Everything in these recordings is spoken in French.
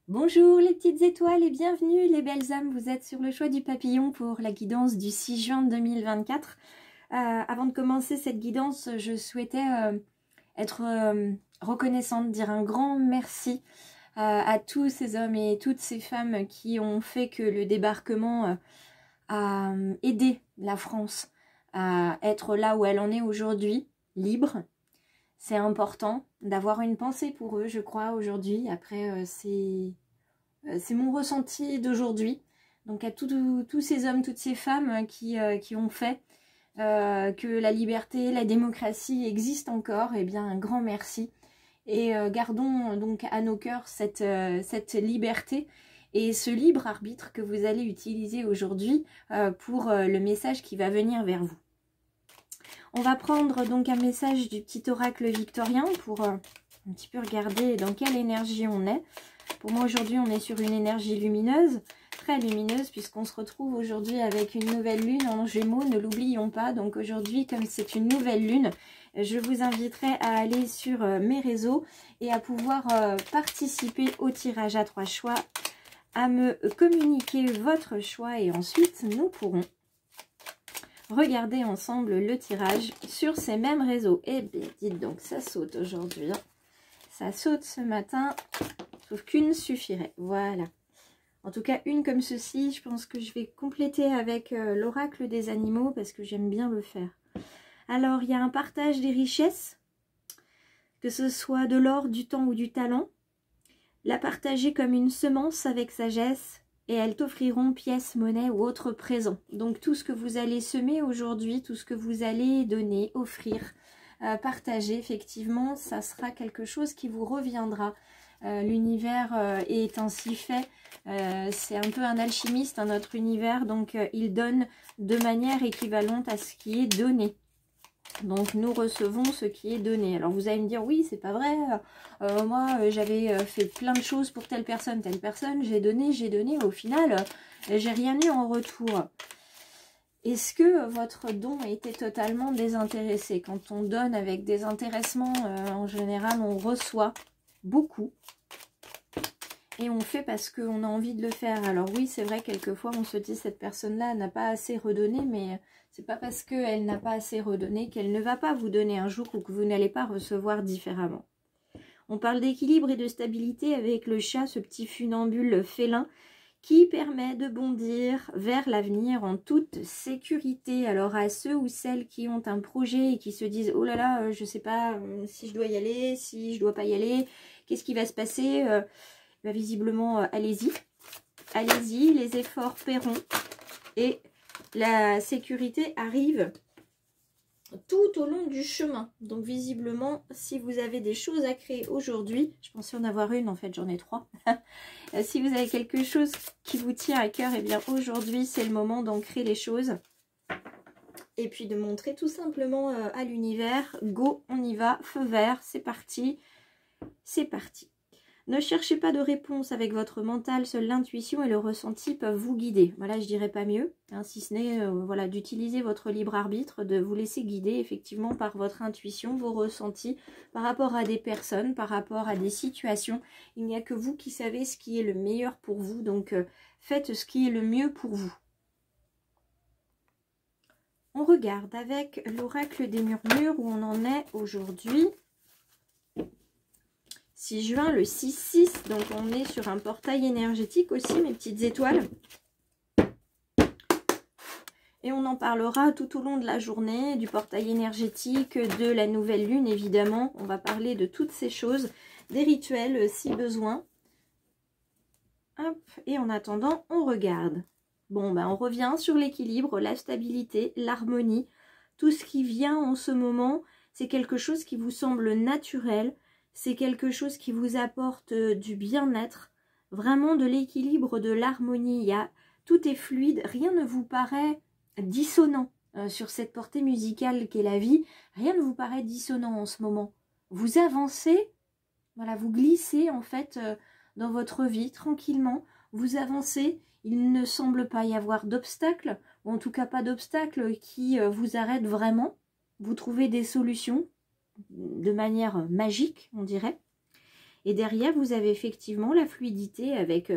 Bonjour les petites étoiles et bienvenue les belles âmes, vous êtes sur le choix du papillon pour la guidance du 6 juin 2024. Avant de commencer cette guidance, je souhaitais être reconnaissante, dire un grand merci à tous ces hommes et toutes ces femmes qui ont fait que le débarquement a aidé la France à être là où elle en est aujourd'hui, libre. C'est important d'avoir une pensée pour eux, je crois, aujourd'hui. Après, c'est mon ressenti d'aujourd'hui. Donc à tous ces hommes, toutes ces femmes qui ont fait que la liberté, la démocratie existent encore, eh bien un grand merci. Et gardons donc à nos cœurs cette liberté et ce libre arbitre que vous allez utiliser aujourd'hui pour le message qui va venir vers vous. On va prendre donc un message du petit oracle victorien pour un petit peu regarder dans quelle énergie on est. Pour moi aujourd'hui on est sur une énergie lumineuse, très lumineuse, puisqu'on se retrouve aujourd'hui avec une nouvelle lune en Gémeaux, ne l'oublions pas. Donc aujourd'hui, comme c'est une nouvelle lune, je vous inviterai à aller sur mes réseaux et à pouvoir participer au tirage à 3 choix, à me communiquer votre choix et ensuite nous pourrons regarder ensemble le tirage sur ces mêmes réseaux. Eh bien, dites donc, ça saute aujourd'hui. Hein. Ça saute ce matin, sauf qu'une suffirait. Voilà. En tout cas, une comme ceci, je pense que je vais compléter avec l'oracle des animaux parce que j'aime bien le faire. Alors, il y a un partage des richesses, que ce soit de l'or, du temps ou du talent. La partager comme une semence avec sagesse. Et elles t'offriront pièces, monnaie ou autres présents. Donc tout ce que vous allez semer aujourd'hui, tout ce que vous allez donner, offrir, partager, effectivement, ça sera quelque chose qui vous reviendra. L'univers est ainsi fait. C'est un peu un alchimiste, hein, notre univers. Donc il donne de manière équivalente à ce qui est donné. Donc nous recevons ce qui est donné. Alors vous allez me dire, oui, c'est pas vrai. Moi, j'avais fait plein de choses pour telle personne, j'ai donné. Au final, j'ai rien eu en retour. Est-ce que votre don était totalement désintéressé? Quand on donne avec désintéressement, en général, on reçoit beaucoup. Et on fait parce qu'on a envie de le faire. Alors oui, c'est vrai, quelquefois, on se dit, cette personne-là n'a pas assez redonné, mais c'est pas parce qu'elle n'a pas assez redonné qu'elle ne va pas vous donner un jour ou que vous n'allez pas recevoir différemment. On parle d'équilibre et de stabilité avec le chat, ce petit funambule félin, qui permet de bondir vers l'avenir en toute sécurité. Alors à ceux ou celles qui ont un projet et qui se disent « Oh là là, je ne sais pas si je dois y aller, si je ne dois pas y aller, qu'est-ce qui va se passer ?» Visiblement, allez-y. Allez-y, les efforts paieront. Et la sécurité arrive tout au long du chemin. Donc visiblement, si vous avez des choses à créer aujourd'hui, je pensais en avoir une, en fait j'en ai 3. Si vous avez quelque chose qui vous tient à cœur, eh bien aujourd'hui c'est le moment d'en créer les choses. Et puis de montrer tout simplement à l'univers, go, on y va, feu vert, c'est parti, c'est parti. Ne cherchez pas de réponse avec votre mental, seule l'intuition et le ressenti peuvent vous guider. Voilà, je dirais pas mieux, hein, si ce n'est voilà, d'utiliser votre libre arbitre, de vous laisser guider effectivement par votre intuition, vos ressentis, par rapport à des personnes, par rapport à des situations. Il n'y a que vous qui savez ce qui est le meilleur pour vous, donc faites ce qui est le mieux pour vous. On regarde avec l'oracle des murmures où on en est aujourd'hui. 6 juin, le 6-6, donc on est sur un portail énergétique aussi, mes petites étoiles. Et on en parlera tout au long de la journée, du portail énergétique, de la nouvelle lune, évidemment. On va parler de toutes ces choses, des rituels si besoin. Hop, et en attendant, on regarde. Bon, ben on revient sur l'équilibre, la stabilité, l'harmonie. Tout ce qui vient en ce moment, c'est quelque chose qui vous semble naturel. C'est quelque chose qui vous apporte du bien-être, vraiment de l'équilibre, de l'harmonie. Tout est fluide, rien ne vous paraît dissonant sur cette portée musicale qu'est la vie. Rien ne vous paraît dissonant en ce moment. Vous avancez, voilà, vous glissez en fait dans votre vie tranquillement. Vous avancez, il ne semble pas y avoir d'obstacles, ou en tout cas pas d'obstacles qui vous arrêtent vraiment. Vous trouvez des solutions de manière magique, on dirait. Et derrière, vous avez effectivement la fluidité avec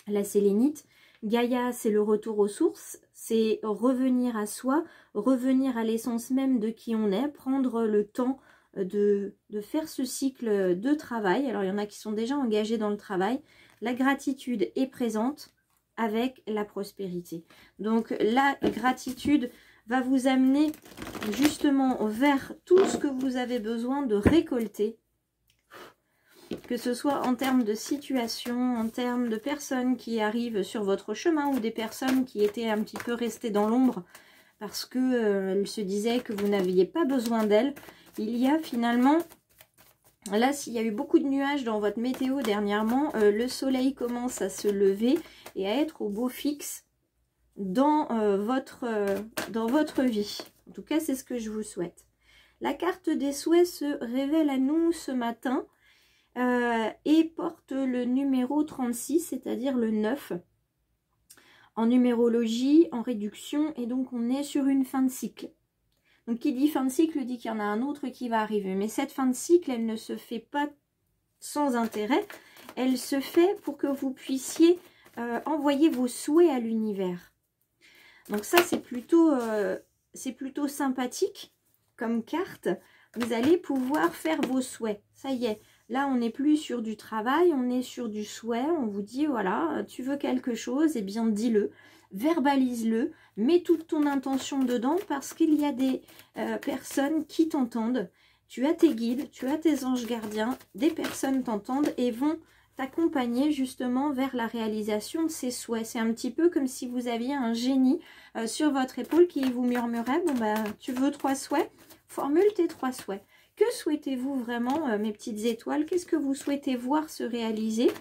la sélénite. Gaïa, c'est le retour aux sources, c'est revenir à soi, revenir à l'essence même de qui on est, prendre le temps de faire ce cycle de travail. Alors, il y en a qui sont déjà engagés dans le travail. La gratitude est présente avec la prospérité. Donc, la gratitude va vous amener justement vers tout ce que vous avez besoin de récolter, que ce soit en termes de situation, en termes de personnes qui arrivent sur votre chemin ou des personnes qui étaient un petit peu restées dans l'ombre parce qu'elles se disaient que vous n'aviez pas besoin d'elles. Il y a finalement, là s'il y a eu beaucoup de nuages dans votre météo dernièrement, le soleil commence à se lever et à être au beau fixe dans votre vie. En tout cas, c'est ce que je vous souhaite. La carte des souhaits se révèle à nous ce matin. Et porte le numéro 36, c'est-à-dire le 9 en numérologie, en réduction, et donc on est sur une fin de cycle. Donc qui dit fin de cycle dit qu'il y en a un autre qui va arriver, mais cette fin de cycle, elle ne se fait pas sans intérêt, elle se fait pour que vous puissiez envoyer vos souhaits à l'univers. Donc ça c'est plutôt sympathique comme carte, vous allez pouvoir faire vos souhaits, ça y est. Là, on n'est plus sur du travail, on est sur du souhait. On vous dit, voilà, tu veux quelque chose, eh bien dis-le, verbalise-le, mets toute ton intention dedans parce qu'il y a des personnes qui t'entendent. Tu as tes guides, tu as tes anges gardiens, des personnes t'entendent et vont t'accompagner justement vers la réalisation de ces souhaits. C'est un petit peu comme si vous aviez un génie sur votre épaule qui vous murmurait, bon bah, tu veux 3 souhaits, formule tes 3 souhaits. Que souhaitez-vous vraiment, mes petites étoiles? Qu'est-ce que vous souhaitez voir se réaliser,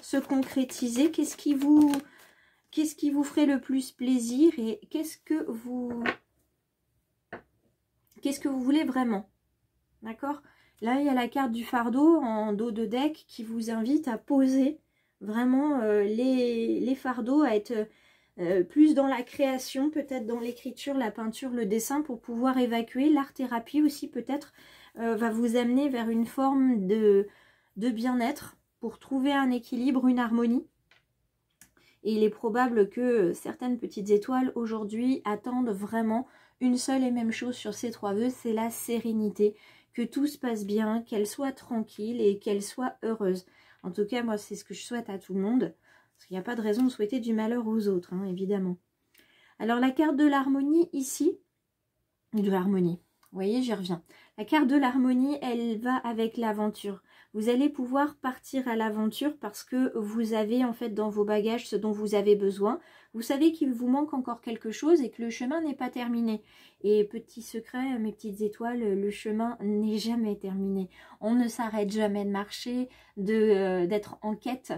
se concrétiser? Qu'est-ce qui vous ferait le plus plaisir? Et qu'est-ce que vous voulez vraiment? D'accord? Là, il y a la carte du fardeau en dos de deck qui vous invite à poser vraiment les fardeaux, à être plus dans la création, peut-être dans l'écriture, la peinture, le dessin, pour pouvoir évacuer. L'art-thérapie aussi peut-être va vous amener vers une forme de bien-être pour trouver un équilibre, une harmonie. Et il est probable que certaines petites étoiles aujourd'hui attendent vraiment une seule et même chose sur ces 3 vœux, c'est la sérénité, que tout se passe bien, qu'elle soit tranquille et qu'elle soit heureuse. En tout cas, moi, c'est ce que je souhaite à tout le monde, parce qu'il n'y a pas de raison de souhaiter du malheur aux autres, hein, évidemment. Alors, la carte de l'harmonie ici, de l'harmonie, vous voyez, j'y reviens. La carte de l'harmonie, elle va avec l'aventure. Vous allez pouvoir partir à l'aventure parce que vous avez en fait dans vos bagages ce dont vous avez besoin. Vous savez qu'il vous manque encore quelque chose et que le chemin n'est pas terminé. Et petit secret, mes petites étoiles, le chemin n'est jamais terminé. On ne s'arrête jamais de marcher, d'être en quête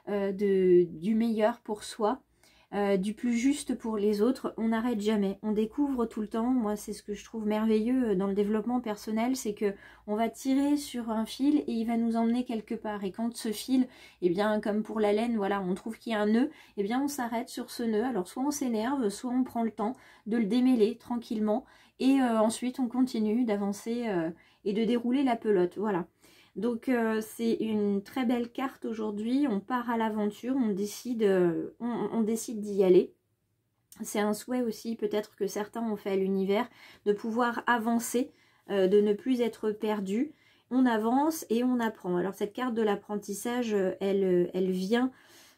du meilleur pour soi. Du plus juste pour les autres, on n'arrête jamais, on découvre tout le temps. Moi, c'est ce que je trouve merveilleux dans le développement personnel, c'est que on va tirer sur un fil et il va nous emmener quelque part. Et quand ce fil, eh bien, comme pour la laine, voilà, on trouve qu'il y a un nœud, eh bien, on s'arrête sur ce nœud. Alors, soit on s'énerve, soit on prend le temps de le démêler tranquillement et ensuite on continue d'avancer et de dérouler la pelote. Voilà. Donc c'est une très belle carte aujourd'hui, on part à l'aventure, on décide d'y aller. C'est un souhait aussi peut-être que certains ont fait à l'univers, de pouvoir avancer, de ne plus être perdu. On avance et on apprend. Alors cette carte de l'apprentissage, elle vient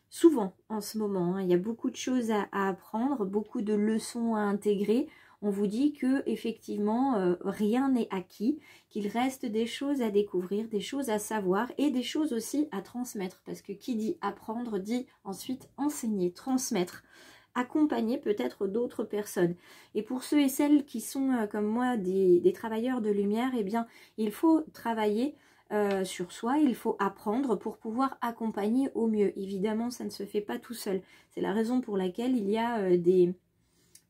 souvent en ce moment, hein. Il y a beaucoup de choses à apprendre, beaucoup de leçons à intégrer. On vous dit que effectivement rien n'est acquis, qu'il reste des choses à découvrir, des choses à savoir et des choses aussi à transmettre. Parce que qui dit apprendre dit ensuite enseigner, transmettre, accompagner peut-être d'autres personnes. Et pour ceux et celles qui sont comme moi des travailleurs de lumière, eh bien il faut travailler sur soi, il faut apprendre pour pouvoir accompagner au mieux. Évidemment, ça ne se fait pas tout seul. C'est la raison pour laquelle il y a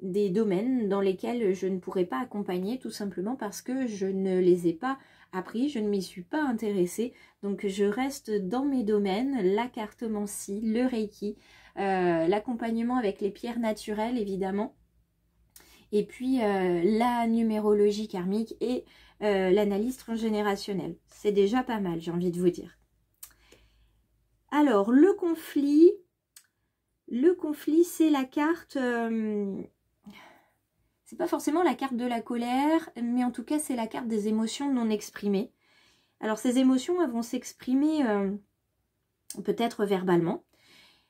des domaines dans lesquels je ne pourrais pas accompagner, tout simplement parce que je ne les ai pas appris, je ne m'y suis pas intéressée. Donc je reste dans mes domaines, la cartomancie, le reiki, l'accompagnement avec les pierres naturelles évidemment, et puis la numérologie karmique et l'analyse transgénérationnelle. C'est déjà pas mal, j'ai envie de vous dire. Alors, le conflit, c'est la carte... c'est pas forcément la carte de la colère, mais en tout cas, c'est la carte des émotions non exprimées. Alors, ces émotions, elles vont s'exprimer peut-être verbalement.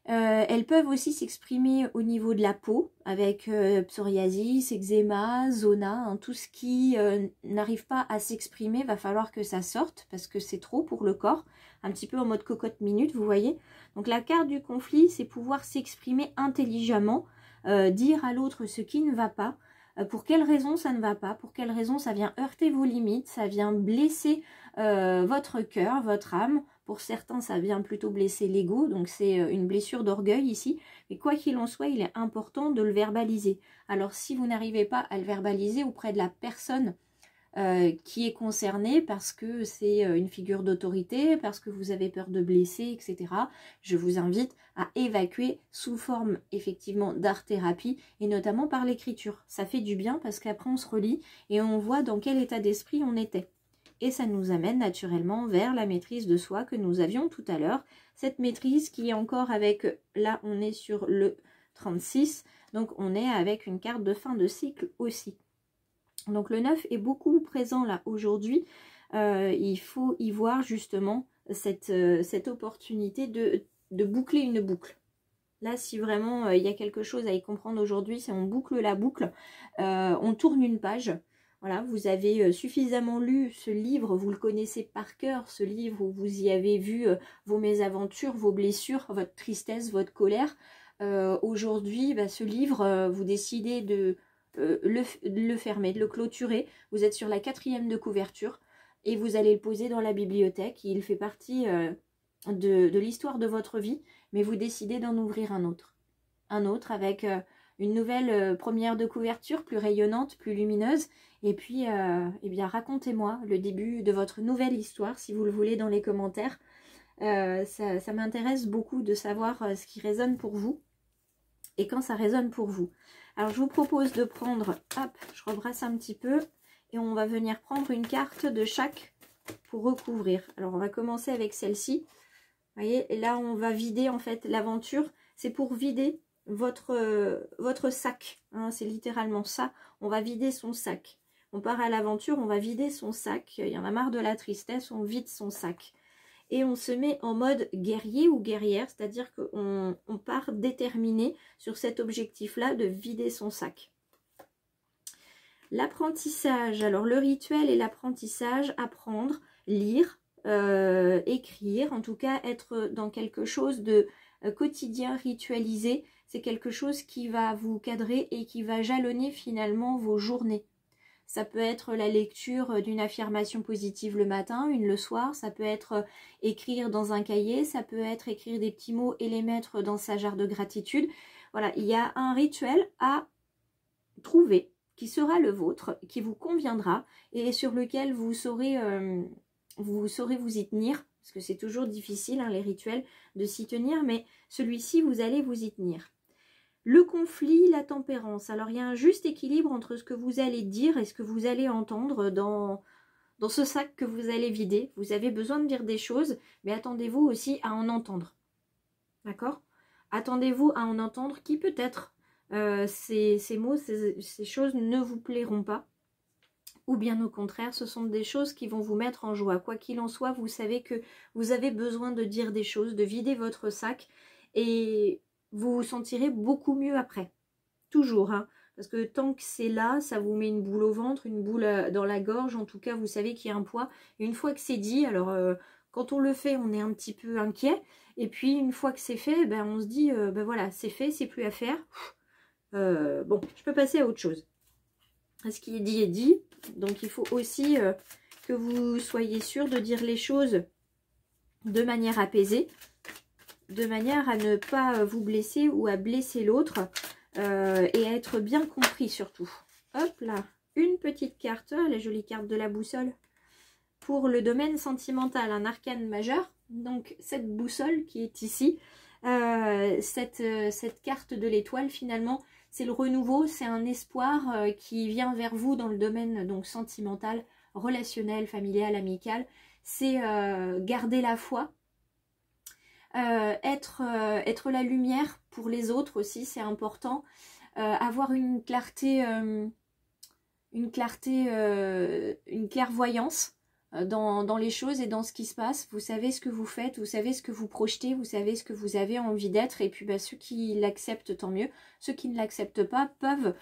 Elles peuvent aussi s'exprimer au niveau de la peau, avec psoriasis, eczéma, zona, hein, tout ce qui n'arrive pas à s'exprimer, va falloir que ça sorte, parce que c'est trop pour le corps, un petit peu en mode cocotte minute, vous voyez. Donc la carte du conflit, c'est pouvoir s'exprimer intelligemment, dire à l'autre ce qui ne va pas, pour quelle raison ça ne va pas, pour quelle raison ça vient heurter vos limites, ça vient blesser votre cœur, votre âme. Pour certains, ça vient plutôt blesser l'ego, donc c'est une blessure d'orgueil ici. Mais quoi qu'il en soit, il est important de le verbaliser. Alors si vous n'arrivez pas à le verbaliser auprès de la personne qui est concernée, parce que c'est une figure d'autorité, parce que vous avez peur de blesser, etc., je vous invite à évacuer sous forme effectivement d'art-thérapie, et notamment par l'écriture. Ça fait du bien parce qu'après on se relit et on voit dans quel état d'esprit on était. Et ça nous amène naturellement vers la maîtrise de soi que nous avions tout à l'heure. Cette maîtrise qui est encore avec, là on est sur le 36, donc on est avec une carte de fin de cycle aussi. Donc le 9 est beaucoup présent là aujourd'hui. Il faut y voir justement cette opportunité de boucler une boucle. Là, si vraiment il y a quelque chose à y comprendre aujourd'hui, c'est on boucle la boucle, on tourne une page. Voilà, vous avez suffisamment lu ce livre, vous le connaissez par cœur, ce livre où vous y avez vu vos mésaventures, vos blessures, votre tristesse, votre colère. Aujourd'hui, ce livre, vous décidez de le fermer, de le clôturer. Vous êtes sur la 4e de couverture et vous allez le poser dans la bibliothèque. Il fait partie de l'histoire de votre vie, mais vous décidez d'en ouvrir un autre. Un autre avec une nouvelle première de couverture, plus rayonnante, plus lumineuse. Et puis, eh bien, racontez-moi le début de votre nouvelle histoire, si vous le voulez, dans les commentaires. Ça m'intéresse beaucoup de savoir ce qui résonne pour vous et quand ça résonne pour vous. Alors, je vous propose de prendre, hop, je rebrasse un petit peu et on va venir prendre une carte de chaque pour recouvrir. Alors, on va commencer avec celle-ci. Vous voyez, et là, on va vider, en fait, l'aventure. C'est pour vider votre sac. Hein, c'est littéralement ça. On va vider son sac. On part à l'aventure, on va vider son sac. Il y en a marre de la tristesse, on vide son sac. Et on se met en mode guerrier ou guerrière, c'est-à-dire qu'on part déterminé sur cet objectif-là de vider son sac. L'apprentissage, alors le rituel et l'apprentissage, apprendre, lire, écrire, en tout cas être dans quelque chose de quotidien, ritualisé, c'est quelque chose qui va vous cadrer et qui va jalonner finalement vos journées. Ça peut être la lecture d'une affirmation positive le matin, une le soir, ça peut être écrire dans un cahier, ça peut être écrire des petits mots et les mettre dans sa jarre de gratitude. Voilà, il y a un rituel à trouver qui sera le vôtre, qui vous conviendra et sur lequel vous saurez vous y tenir, parce que c'est toujours difficile, hein, les rituels, de s'y tenir, mais celui-ci, vous allez vous y tenir. Le conflit, la tempérance. Alors, il y a un juste équilibre entre ce que vous allez dire et ce que vous allez entendre dans ce sac que vous allez vider. Vous avez besoin de dire des choses, mais attendez-vous aussi à en entendre. D'accord? Attendez-vous à en entendre qui peut-être ces mots, ces choses ne vous plairont pas. Ou bien au contraire, ce sont des choses qui vont vous mettre en joie. Quoi qu'il en soit, vous savez que vous avez besoin de dire des choses, de vider votre sac et vous vous sentirez beaucoup mieux après. Toujours, hein, parce que tant que c'est là, ça vous met une boule au ventre, une boule dans la gorge. En tout cas, vous savez qu'il y a un poids. Et une fois que c'est dit, alors quand on le fait, on est un petit peu inquiet. Et puis une fois que c'est fait, ben, on se dit, ben voilà, c'est fait, c'est plus à faire. Bon, je peux passer à autre chose. Ce qui est dit est dit. Donc il faut aussi que vous soyez sûr de dire les choses de manière apaisée, de manière à ne pas vous blesser ou à blesser l'autre et à être bien compris surtout. Hop là, une petite carte, la jolie carte de la boussole pour le domaine sentimental, un arcane majeur. Donc cette boussole qui est ici, cette carte de l'étoile finalement, c'est le renouveau, c'est un espoir qui vient vers vous dans le domaine donc sentimental, relationnel, familial, amical. C'est garder la foi, être la lumière pour les autres aussi, c'est important. Avoir une clairvoyance dans les choses et dans ce qui se passe. Vous savez ce que vous faites, vous savez ce que vous projetez, vous savez ce que vous avez envie d'être. Et puis bah, ceux qui l'acceptent, tant mieux. Ceux qui ne l'acceptent pas peuvent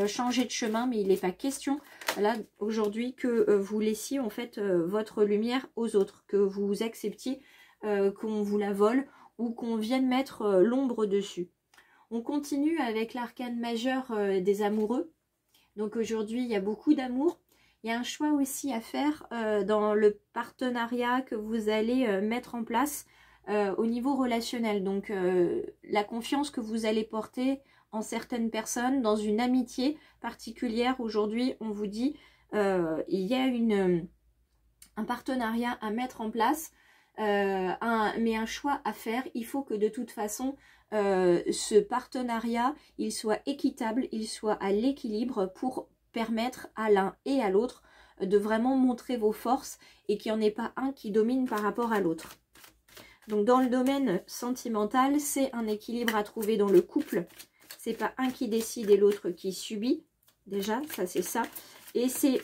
changer de chemin, mais il n'est pas question là aujourd'hui que vous laissiez en fait votre lumière aux autres, que vous acceptiez qu'on vous la vole ou qu'on vienne mettre l'ombre dessus. On continue avec l'arcane majeur des amoureux. Donc aujourd'hui, il y a beaucoup d'amour. Il y a un choix aussi à faire dans le partenariat que vous allez mettre en place au niveau relationnel. Donc la confiance que vous allez porter en certaines personnes, dans une amitié particulière. Aujourd'hui, on vous dit il y a un partenariat à mettre en place, mais un choix à faire. Il faut que de toute façon, ce partenariat, il soit équitable, il soit à l'équilibre pour permettre à l'un et à l'autre de vraiment montrer vos forces et qu'il n'y en ait pas un qui domine par rapport à l'autre. Donc dans le domaine sentimental, c'est un équilibre à trouver dans le couple. C'est pas un qui décide et l'autre qui subit. Déjà, ça c'est ça. Et c'est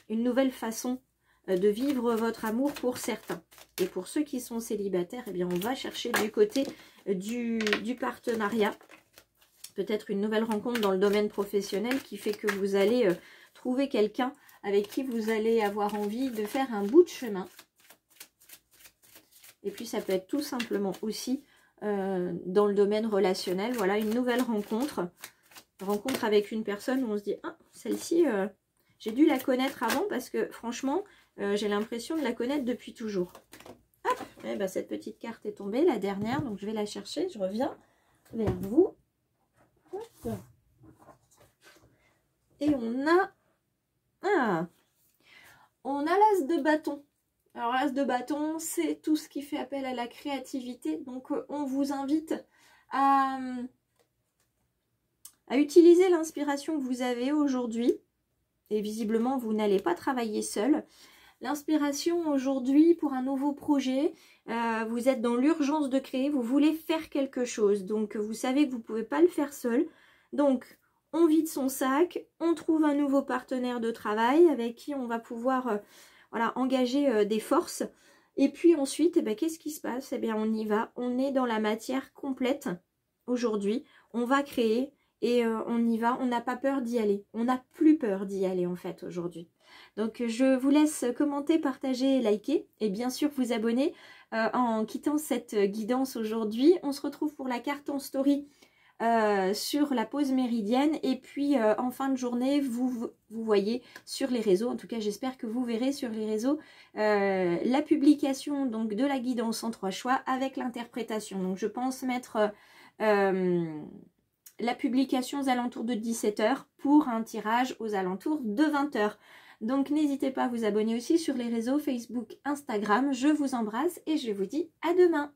une nouvelle façon de vivre votre amour pour certains. Et pour ceux qui sont célibataires, eh bien on va chercher du côté du partenariat. Peut-être une nouvelle rencontre dans le domaine professionnel qui fait que vous allez trouver quelqu'un avec qui vous allez avoir envie de faire un bout de chemin. Et puis ça peut être tout simplement aussi dans le domaine relationnel. Voilà, une nouvelle rencontre. Rencontre avec une personne où on se dit, ah, celle-ci, j'ai dû la connaître avant parce que franchement, j'ai l'impression de la connaître depuis toujours. Hop, et ben, cette petite carte est tombée, la dernière, donc je vais la chercher. Je reviens vers vous. Hop. Et on a l'as de bâton. Alors l'as de bâton, c'est tout ce qui fait appel à la créativité. Donc on vous invite à utiliser l'inspiration que vous avez aujourd'hui. Et visiblement, vous n'allez pas travailler seul. L'inspiration aujourd'hui pour un nouveau projet, vous êtes dans l'urgence de créer, vous voulez faire quelque chose. Donc vous savez que vous ne pouvez pas le faire seul. Donc on vide son sac, on trouve un nouveau partenaire de travail avec qui on va pouvoir voilà, engager des forces. Et puis ensuite, eh bien, qu'est-ce qui se passe? Eh bien, on y va, on est dans la matière complète aujourd'hui. On va créer et on y va, on n'a pas peur d'y aller. On n'a plus peur d'y aller en fait aujourd'hui. Donc je vous laisse commenter, partager, liker et bien sûr vous abonner en quittant cette guidance aujourd'hui. On se retrouve pour la carte en story sur la pause méridienne et puis en fin de journée vous voyez sur les réseaux, en tout cas j'espère que vous verrez sur les réseaux la publication donc de la guidance en 3 choix avec l'interprétation. Donc je pense mettre la publication aux alentours de 17 h pour un tirage aux alentours de 20 h. Donc n'hésitez pas à vous abonner aussi sur les réseaux Facebook, Instagram. Je vous embrasse et je vous dis à demain.